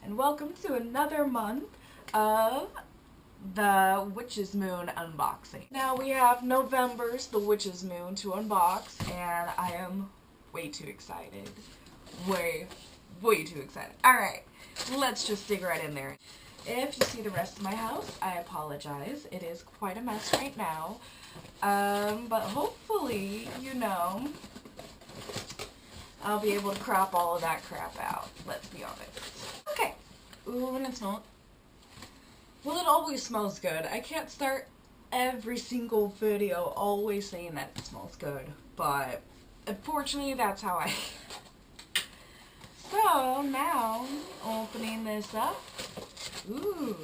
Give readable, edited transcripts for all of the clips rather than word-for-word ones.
and welcome to another month of the Witch's Moon unboxing. Now we have November's The Witch's Moon to unbox, and I am way too excited. Way too excited. Alright, let's just dig right in there. If you see the rest of my house, I apologize. It is quite a mess right now. But hopefully, I'll be able to crop all of that crap out. Let's be honest. Okay. Ooh, and it smells. Well, it always smells good. I can't start every single video always saying that it smells good. But, unfortunately, that's how I... So, now, opening this up. Ooh.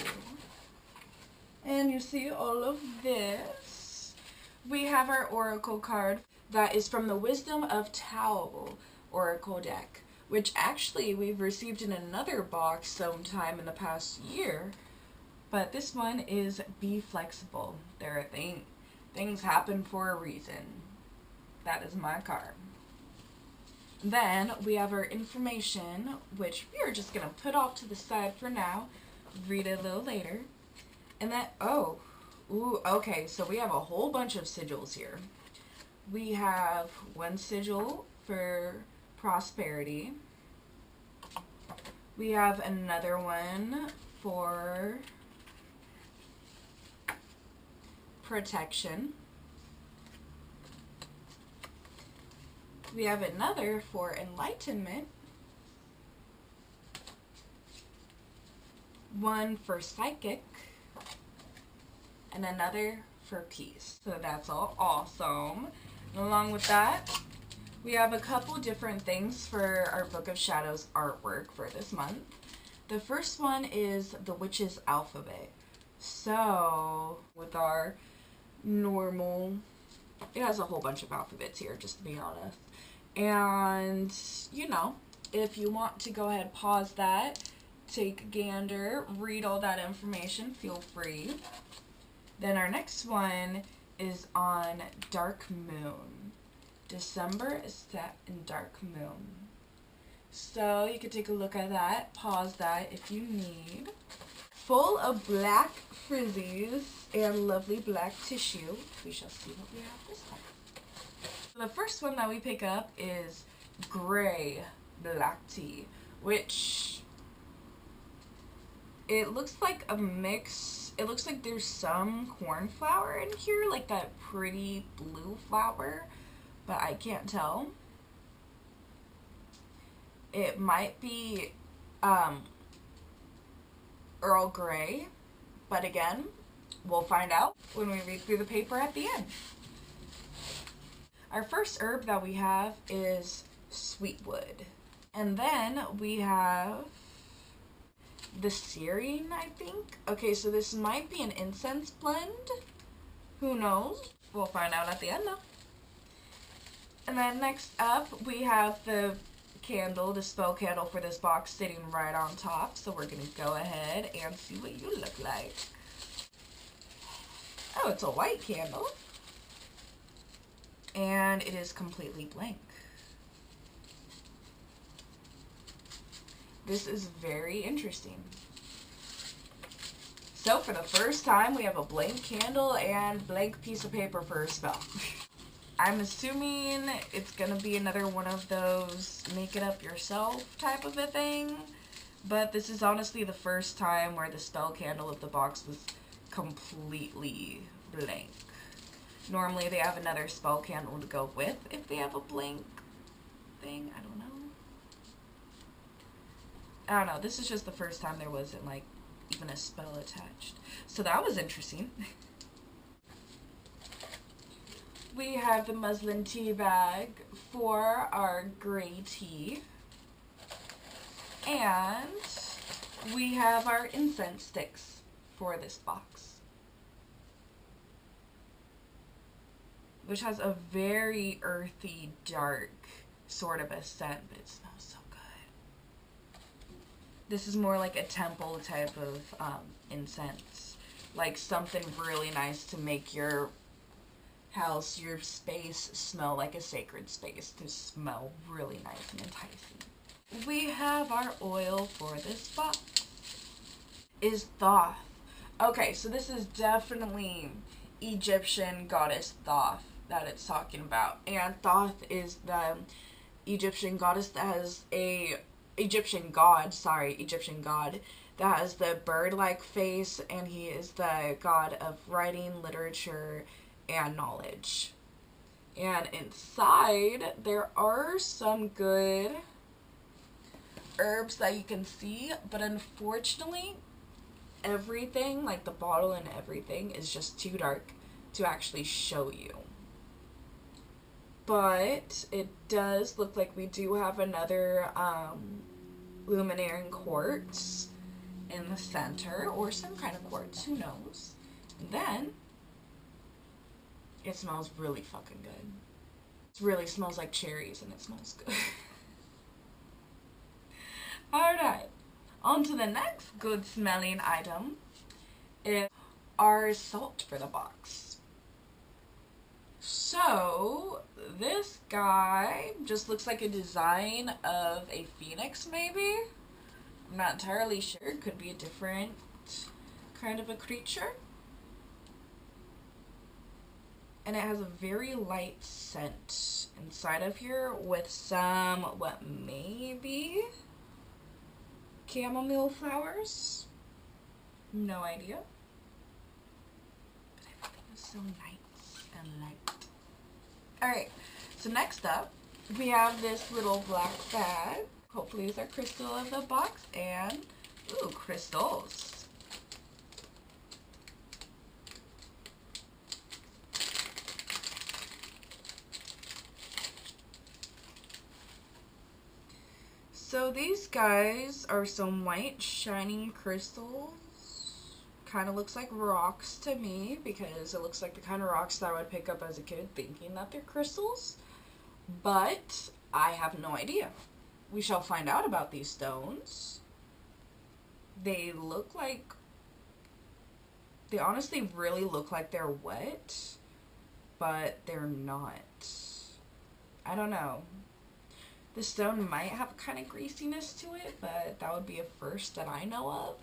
And you see all of this. We have our Oracle card that is from the Wisdom of Tao Oracle deck, which actually we've received in another box sometime in the past year. But this one is Be Flexible. There are things happen for a reason. That is my card. Then we have our information, which we are just going to put off to the side for now. Read it a little later. And then, okay, so we have a whole bunch of sigils here. We have one sigil for prosperity. We have another one for protection. We have another for enlightenment. One for psychic. And another for peace. So that's all awesome. And along with that, we have a couple different things for our Book of Shadows artwork for this month. The first one is the Witch's Alphabet. So, with our normal, it has a whole bunch of alphabets here, just to be honest. And, if you want to go ahead, pause that, take a gander, read all that information, feel free. Then our next one is on Dark Moon. December is set in Dark Moon. So you can take a look at that, pause that if you need. Full of black frizzies and lovely black tissue. We shall see what we have this time. So the first one that we pick up is gray black tea, which it looks like a mix. It looks like there's some cornflower in here, like that pretty blue flower, but I can't tell. It might be Earl Grey, but again, we'll find out when we read through the paper at the end. Our first herb that we have is sweetwood. And then we have the serene, I think. Okay, so this might be an incense blend. Who knows? We'll find out at the end though. And then next up, we have the candle, the spell candle for this box sitting right on top. So we're going to go ahead and see what you look like. Oh, it's a white candle. And it is completely blank. This is very interesting. So for the first time, we have a blank candle and blank piece of paper for a spell. I'm assuming it's going to be another one of those make it up yourself type of a thing. But this is honestly the first time where the spell candle of the box was completely blank. Normally they have another spell candle to go with if they have a blank thing. I don't know. This is just the first time there wasn't like even a spell attached. So that was interesting. We have the muslin tea bag for our gray tea. And we have our incense sticks for this box, which has a very earthy, dark sort of a scent, but it smells so good. This is more like a temple type of incense, like something really nice to make your house, your space smell like a sacred space, to smell really nice and enticing. We have our oil for this box. is Thoth. Okay, so this is definitely Egyptian goddess Thoth that it's talking about. And Thoth is the Egyptian goddess that has Egyptian god that has the bird-like face, and he is the god of writing, literature, and knowledge. And inside, there are some good herbs that you can see, but unfortunately, everything, like the bottle and everything, is just too dark to actually show you. But it does look like we do have another luminary quartz in the center, or some kind of quartz, who knows. And then it smells really fucking good. It really smells like cherries, and it smells good. Alright, on to the next good smelling item is our salt for the box. So this guy just looks like a design of a phoenix, maybe? I'm not entirely sure. Could be a different kind of a creature. And it has a very light scent inside of here with some, what may be chamomile flowers? No idea. But I think it's so nice and light. Alright, so next up, we have this little black bag. Hopefully it's our crystal of the box, and, ooh, crystals. So these guys are some white shining crystals. Kind of looks like rocks to me, because it looks like the kind of rocks that I would pick up as a kid thinking that they're crystals. But I have no idea. We shall find out about these stones. They honestly really look like they're wet, but they're not. I don't know. The stone might have kind of greasiness to it, but that would be a first that I know of.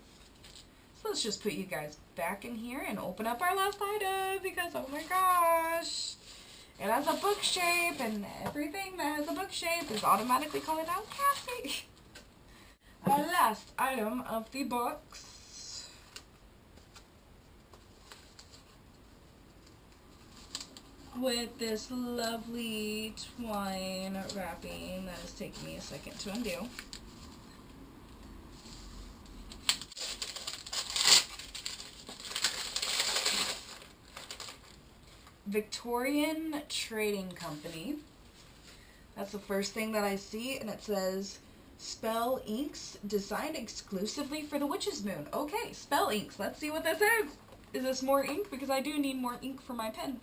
So let's just put you guys back in here and open up our last item, because oh my gosh, it has a book shape, and everything that has a book shape is automatically calling out Cassie. Our last item of the box. With this lovely twine wrapping that is taking me a second to undo. Victorian Trading Company. That's the first thing that I see, and it says Spell Inks designed exclusively for the Witch's Moon. Okay, Spell Inks. Let's see what this is. Is this more ink? Because I do need more ink for my pen.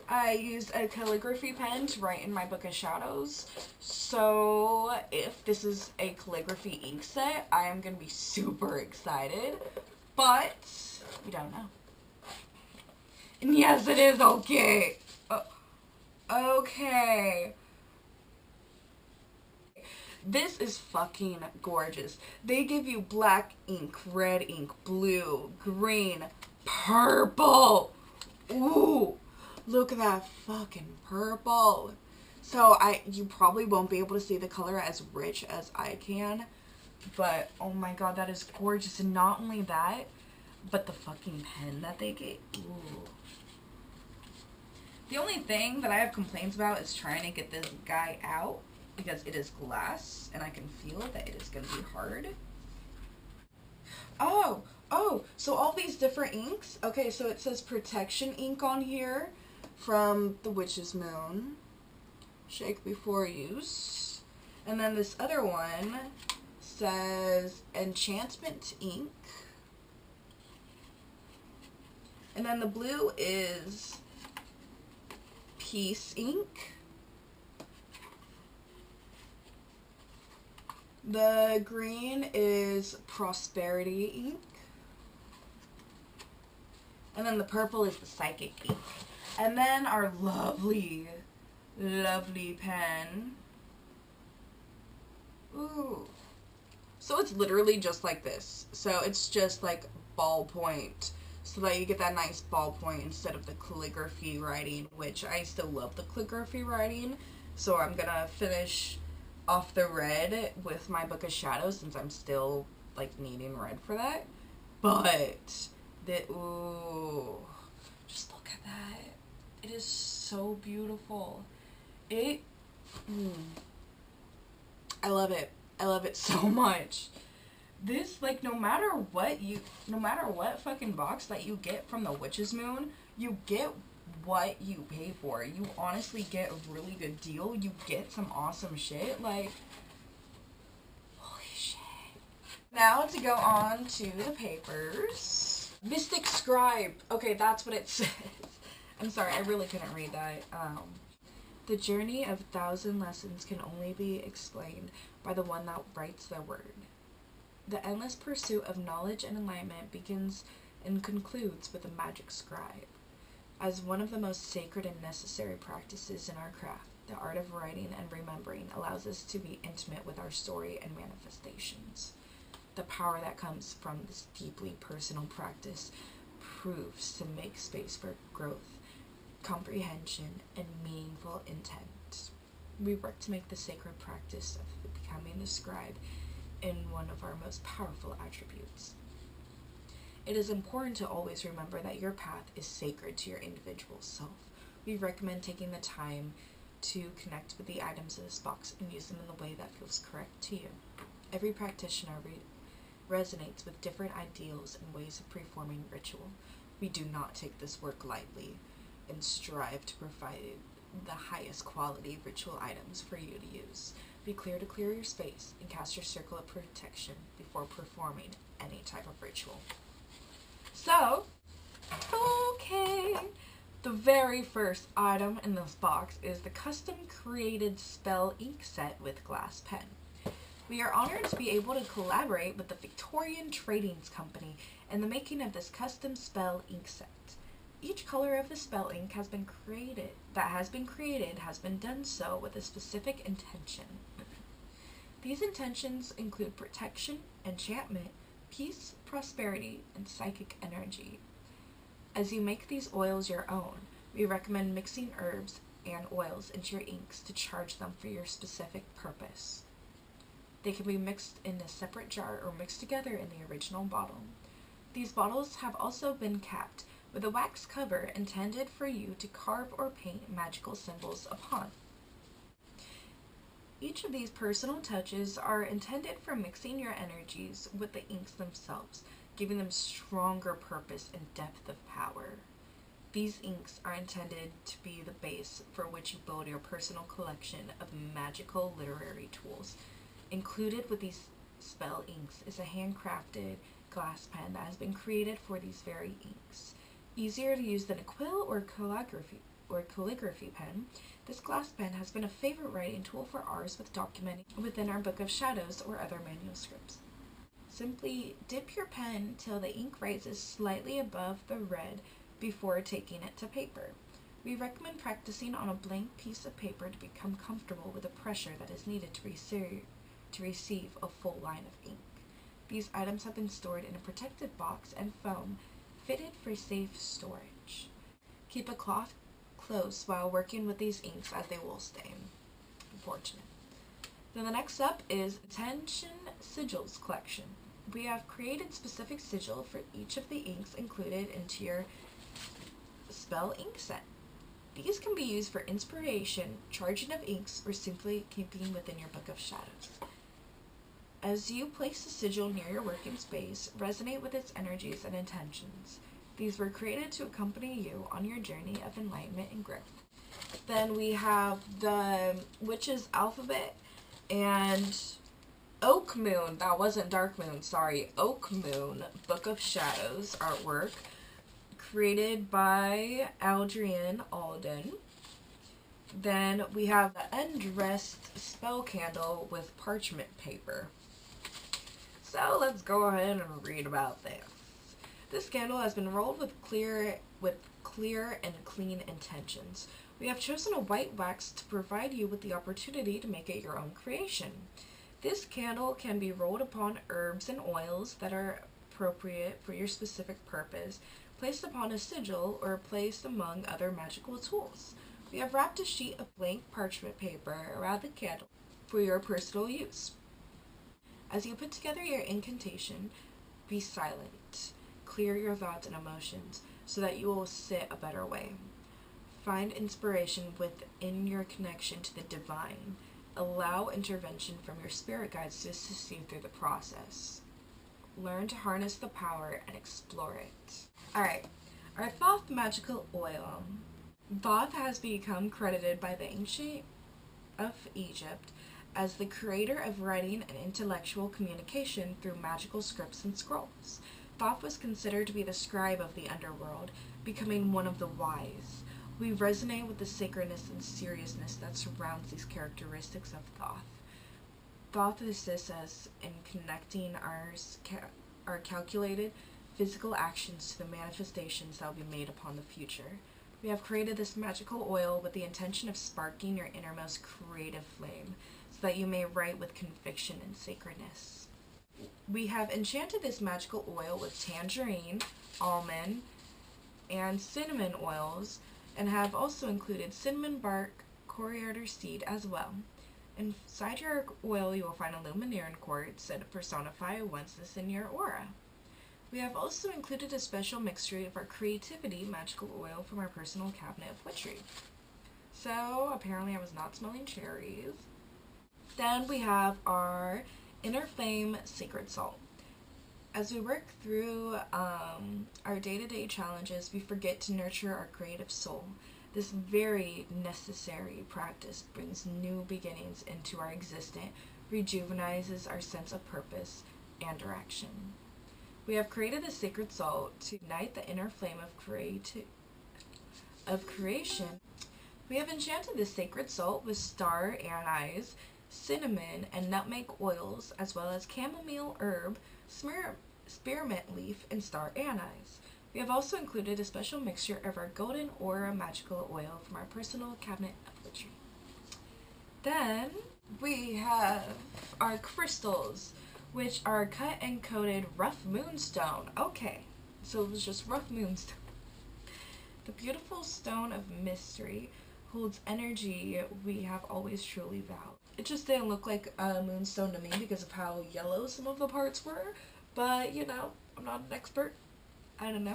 I used a calligraphy pen to write in my Book of Shadows, so if this is a calligraphy ink set, I am going to be super excited, but we don't know. And yes, it is okay. Okay. This is fucking gorgeous. They give you black ink, red ink, blue, green, purple. Ooh. Look at that fucking purple. So you probably won't be able to see the color as rich as I can, but oh my god, that is gorgeous. And not only that, but the fucking pen that they gave. Ooh. The only thing that I have complaints about is trying to get this guy out, because it is glass and I can feel that it is going to be hard. Oh, so all these different inks. Okay, so it says protection ink on here from the Witch's Moon. Shake before use. And then this other one says enchantment ink. And then the blue is peace ink. The green is prosperity ink. And then the purple is the psychic ink. And then our lovely, lovely pen. Ooh. So it's literally just like this. So it's just like ballpoint, so that you get that nice ballpoint instead of the calligraphy writing, which I still love the calligraphy writing. So I'm gonna finish off the red with my Book of Shadows since I'm still like needing red for that. But ooh, just look at that. It is so beautiful. I love it. I love it so much. This, like, no matter what fucking box that you get from the Witch's Moon, you get what you pay for. You honestly get a really good deal. You get some awesome shit. Like, holy shit. Now to go on to the papers. Mystic Scribe. Okay, that's what it says. I'm sorry, I really couldn't read that. The journey of 1,000 lessons can only be explained by the one that writes the word. The endless pursuit of knowledge and enlightenment begins and concludes with the magic scribe. As one of the most sacred and necessary practices in our craft, the art of writing and remembering allows us to be intimate with our story and manifestations. The power that comes from this deeply personal practice proves to make space for growth, comprehension, and meaningful intent. We work to make the sacred practice of becoming the scribe in one of our most powerful attributes. It is important to always remember that your path is sacred to your individual self. We recommend taking the time to connect with the items in this box and use them in the way that feels correct to you. Every practitioner resonates with different ideals and ways of performing ritual. We do not take this work lightly and strive to provide the highest quality ritual items for you to use. Be clear to clear your space and cast your circle of protection before performing any type of ritual. So, okay, the very first item in this box is the custom created spell ink set with glass pen. We are honored to be able to collaborate with the Victorian Tradings Company in the making of this custom spell ink set. Each color of the spell ink has been created has been done so with a specific intention. These intentions include protection, enchantment, peace, prosperity, and psychic energy. As you make these oils your own, we recommend mixing herbs and oils into your inks to charge them for your specific purpose. They can be mixed in a separate jar or mixed together in the original bottle. These bottles have also been capped with a wax cover intended for you to carve or paint magical symbols upon. Each of these personal touches are intended for mixing your energies with the inks themselves, giving them stronger purpose and depth of power. These inks are intended to be the base for which you build your personal collection of magical literary tools. Included with these spell inks is a handcrafted glass pen that has been created for these very inks. Easier to use than a quill or calligraphy pen, this glass pen has been a favorite writing tool for ours with documenting within our Book of Shadows or other manuscripts. Simply dip your pen till the ink rises slightly above the red before taking it to paper. We recommend practicing on a blank piece of paper to become comfortable with the pressure that is needed to receive a full line of ink. These items have been stored in a protected box and foam fitted for safe storage. Keep a cloth close while working with these inks as they will stain. Unfortunate. Then the next up is Attention Sigils Collection. We have created specific sigil for each of the inks included into your spell ink set. These can be used for inspiration, charging of inks, or simply keeping within your Book of Shadows. As you place the sigil near your working space, resonate with its energies and intentions. These were created to accompany you on your journey of enlightenment and growth. Then we have the Witch's Alphabet and Oak Moon, that wasn't Dark Moon, sorry, Oak Moon Book of Shadows artwork created by Adrienne Alden. Then we have the Undressed Spell Candle with parchment paper. So let's go ahead and read about this. This candle has been rolled with clear and clean intentions. We have chosen a white wax to provide you with the opportunity to make it your own creation. This candle can be rolled upon herbs and oils that are appropriate for your specific purpose, placed upon a sigil, or placed among other magical tools. We have wrapped a sheet of blank parchment paper around the candle for your personal use. As you put together your incantation, be silent. Clear your thoughts and emotions so that you will sit a better way. Find inspiration within your connection to the divine. Allow intervention from your spirit guides to assist you through the process. Learn to harness the power and explore it. Alright, our Thoth magical oil. Thoth has become credited by the ancient of Egypt as the creator of writing and intellectual communication through magical scripts and scrolls. Thoth was considered to be the scribe of the underworld, becoming one of the wise. We resonate with the sacredness and seriousness that surrounds these characteristics of Thoth. Thoth assists us in connecting our calculated physical actions to the manifestations that will be made upon the future. We have created this magical oil with the intention of sparking your innermost creative flame, so that you may write with conviction and sacredness. We have enchanted this magical oil with tangerine, almond, and cinnamon oils, and have also included cinnamon bark, coriander seed as well. Inside your oil you will find a luminaire quartz that personify oneness in your aura. We have also included a special mixture of our creativity magical oil from our personal cabinet of witchery. So apparently I was not smelling cherries. Then we have our Inner Flame Sacred Salt. As we work through our day-to-day challenges, we forget to nurture our creative soul. This very necessary practice brings new beginnings into our existence, rejuvenizes our sense of purpose and direction. We have created the sacred salt to ignite the inner flame of creation. We have enchanted the sacred salt with star anise, cinnamon, and nutmeg oils, as well as chamomile herb, spearmint leaf, and star anise. We have also included a special mixture of our golden aura magical oil from our personal cabinet of witchery. Then we have our crystals, which are cut and coated rough moonstone. Okay, so it was just rough moonstone. The beautiful stone of mystery holds energy we have always truly vowed. It just didn't look like a moonstone to me because of how yellow some of the parts were, but you know, I'm not an expert. I don't know.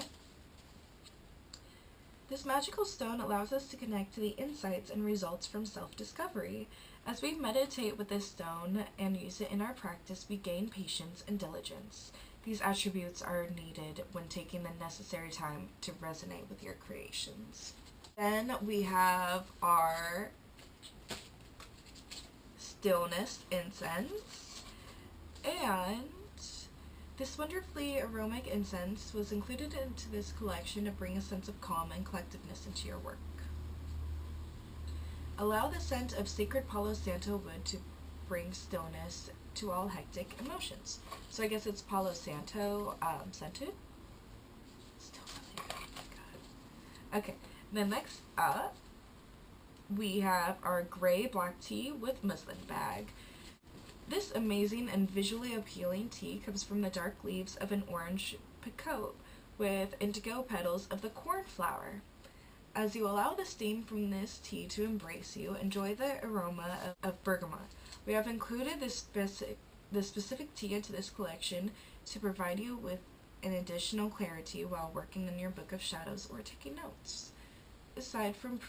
This magical stone allows us to connect to the insights and results from self-discovery. As we meditate with this stone and use it in our practice, we gain patience and diligence. These attributes are needed when taking the necessary time to resonate with your creations. Then we have our stillness incense, and this wonderfully aromatic incense was included into this collection to bring a sense of calm and collectiveness into your work. Allow the scent of sacred Palo Santo wood to bring stillness to all hectic emotions. So I guess it's Palo Santo scented. Still really good. Oh my god. Okay, then next up we have our gray black tea with muslin bag. This amazing and visually appealing tea comes from the dark leaves of an orange pekoe with indigo petals of the cornflower. As you allow the steam from this tea to embrace you, enjoy the aroma of bergamot. We have included this specific tea into this collection to provide you with an additional clarity while working in your book of shadows or taking notes. Aside from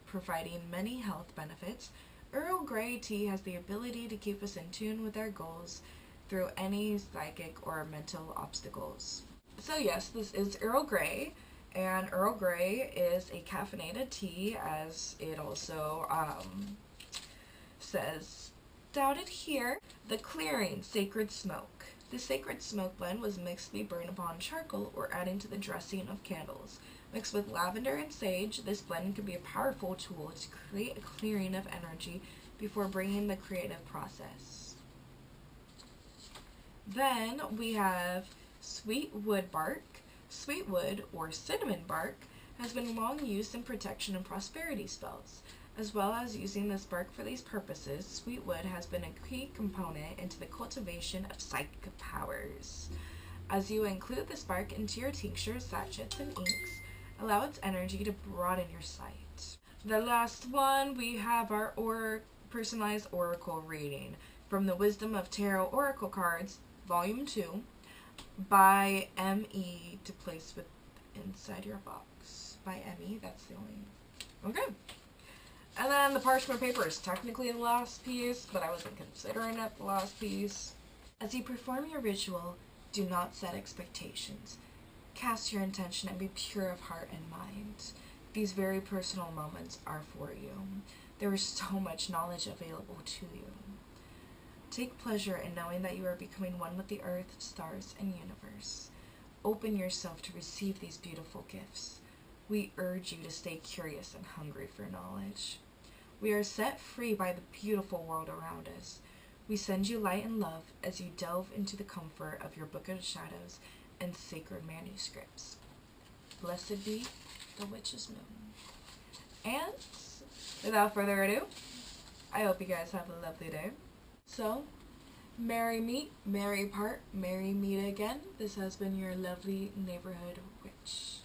providing many health benefits, Earl Grey tea has the ability to keep us in tune with our goals through any psychic or mental obstacles. So yes, this is Earl Grey, and Earl Grey is a caffeinated tea, as it also says doubted here. The Clearing Sacred Smoke. The sacred smoke blend was mixed to be burned upon charcoal or adding to the dressing of candles. Mixed with lavender and sage, this blend can be a powerful tool to create a clearing of energy before bringing the creative process. Then we have sweet wood bark. Sweet wood, or cinnamon bark, has been long used in protection and prosperity spells. As well as using this bark for these purposes, sweet wood has been a key component into the cultivation of psychic powers. As you include this bark into your tinctures, sachets, and inks, allow its energy to broaden your sight. The last one, we have our personalized oracle reading from the Wisdom of Tarot Oracle Cards, Volume 2, by M.E. to place with inside your box. By M.E., that's the only... Okay. And then the parchment paper is technically the last piece, but I wasn't considering it the last piece. As you perform your ritual, do not set expectations. Cast your intention and be pure of heart and mind. These very personal moments are for you. There is so much knowledge available to you. Take pleasure in knowing that you are becoming one with the earth, stars, and universe. Open yourself to receive these beautiful gifts. We urge you to stay curious and hungry for knowledge. We are set free by the beautiful world around us. We send you light and love as you delve into the comfort of your Book of Shadows and sacred manuscripts. Blessed be the Witch's Moon. And without further ado, I hope you guys have a lovely day. So, merry meet, merry part, merry meet again. This has been your lovely neighborhood witch.